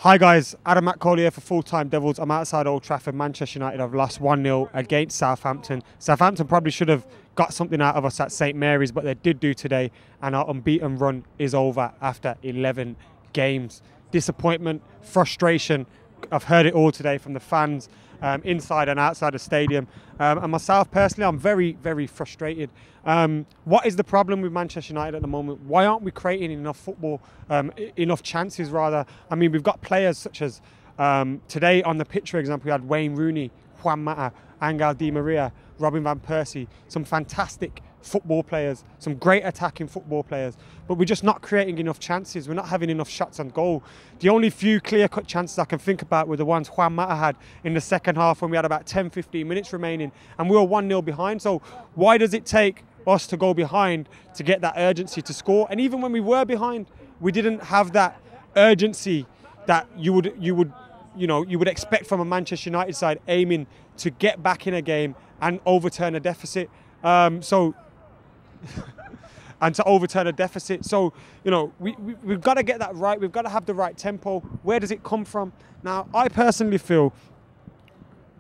Hi guys, Adam McCauley here for Full Time Devils. I'm outside Old Trafford. Manchester United have lost 1-0 against Southampton. Southampton probably should have got something out of us at St Mary's, but they did do today, and our unbeaten run is over after 11 games. Disappointment, frustration, I've heard it all today from the fans, inside and outside the stadium. And myself personally, I'm very, very frustrated. What is the problem with Manchester United at the moment? Why aren't we creating enough football, enough chances rather? I mean, we've got players such as, today on the pitch, for example, we had Wayne Rooney, Juan Mata, Angel Di Maria, Robin van Persie, some fantastic football players, some great attacking football players, but we're just not creating enough chances. We're not having enough shots on goal. The only few clear-cut chances I can think about were the ones Juan Mata had in the second half when we had about 10-15 minutes remaining and we were 1-0 behind. So why does it take us to go behind to get that urgency to score? And even when we were behind, we didn't have that urgency that you would expect from a Manchester United side aiming to get back in a game and overturn a deficit. And to overturn a deficit. So, we've got to get that right. We've got to have the right tempo. Where does it come from? Now, I personally feel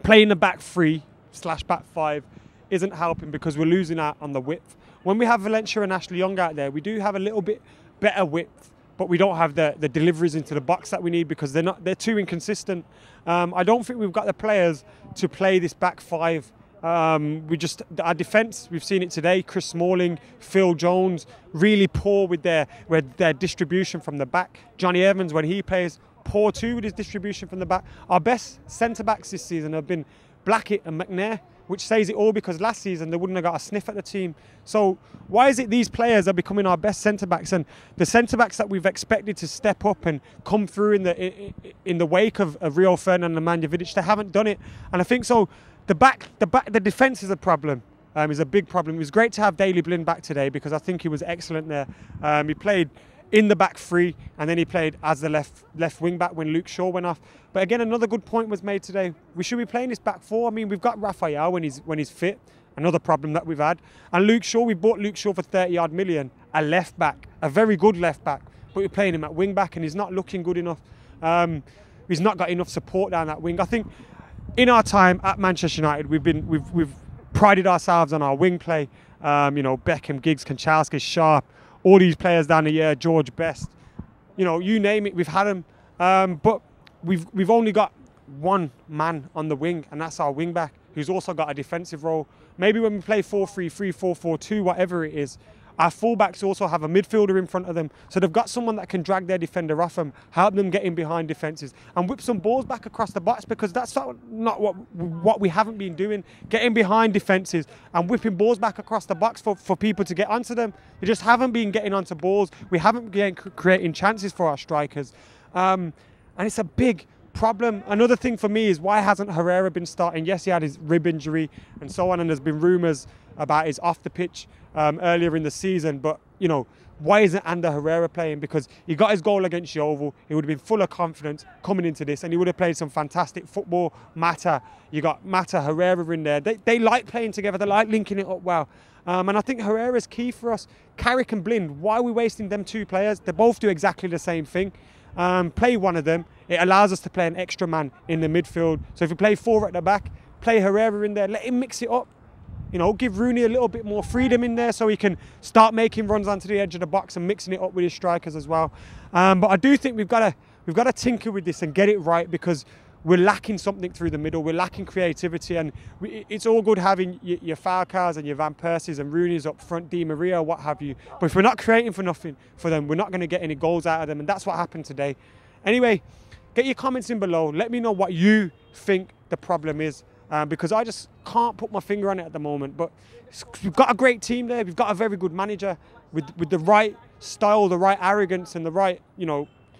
playing the back three / back five isn't helping because we're losing out on the width. When we have Valencia and Ashley Young out there, we do have a little bit better width, but we don't have the deliveries into the box that we need because they're too inconsistent. I don't think we've got the players to play this back five. Our defence, we've seen it today. Chris Smalling, Phil Jones, really poor with their distribution from the back. Johnny Evans, when he plays, poor too with his distribution from the back. Our best centre-backs this season have been Blackett and McNair, which says it all because last season they wouldn't have got a sniff at the team. So why is it these players are becoming our best centre-backs? And the centre-backs that we've expected to step up and come through in the wake of Rio Ferdinand and Nemanja Vidic, they haven't done it. And I think so. The defence is a problem. Is a big problem. It was great to have Daley Blind back today because I think he was excellent there. He played in the back three and then he played as the left wing back when Luke Shaw went off. But again, another good point was made today. We should be playing this back four. I mean, we've got Raphael when he's fit. Another problem that we've had. And Luke Shaw, we bought Luke Shaw for 30-odd million, a left back, a very good left back. But we're playing him at wing back and he's not looking good enough. He's not got enough support down that wing. I think in our time at Manchester United, we've prided ourselves on our wing play. Beckham, Giggs, Kanchelskis, Sharp, all these players down the year, George Best. You name it, we've had them. But we've only got one man on the wing, and that's our wing back, who's also got a defensive role. Maybe when we play 4-3-3, 4-4-2, whatever it is, our fullbacks also have a midfielder in front of them. So they've got someone that can drag their defender off them, help them get in behind defences and whip some balls back across the box, because that's not what we haven't been doing. Getting behind defences and whipping balls back across the box for people to get onto them. We just haven't been getting onto balls. We haven't been creating chances for our strikers. And it's a big problem. Another thing for me is, why hasn't Herrera been starting? Yes, he had his rib injury and so on, and there's been rumours about his off the pitch earlier in the season, but why isn't Ander Herrera playing? Because he got his goal against Yeovil, he would have been full of confidence coming into this and he would have played some fantastic football. You got Mata, Herrera in there. They like playing together, they like linking it up well. And I think Herrera's key for us. Carrick and Blind, why are we wasting them two players? They both do exactly the same thing. Play one of them. It allows us to play an extra man in the midfield. So if we play four at the back, play Herrera in there, let him mix it up. Give Rooney a little bit more freedom in there so he can start making runs onto the edge of the box and mixing it up with his strikers as well. But I do think we've got to tinker with this and get it right, because we're lacking something through the middle. We're lacking creativity, and it's all good having your Falcaos and your Van Persies and Rooney's up front, Di Maria, what have you. But if we're not creating for nothing for them, we're not going to get any goals out of them, and that's what happened today. Anyway, get your comments in below. Let me know what you think the problem is. Because I just can't put my finger on it at the moment. But we've got a great team there. We've got a very good manager with the right style, the right arrogance and the right,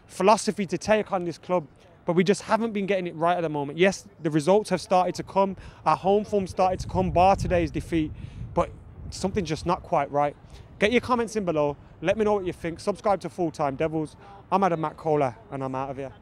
philosophy to take on this club. But we just haven't been getting it right at the moment. Yes, the results have started to come. Our home form started to come, bar today's defeat. But something's just not quite right. Get your comments in below. Let me know what you think. Subscribe to Full Time Devils. I'm Adam McCauley and I'm out of here.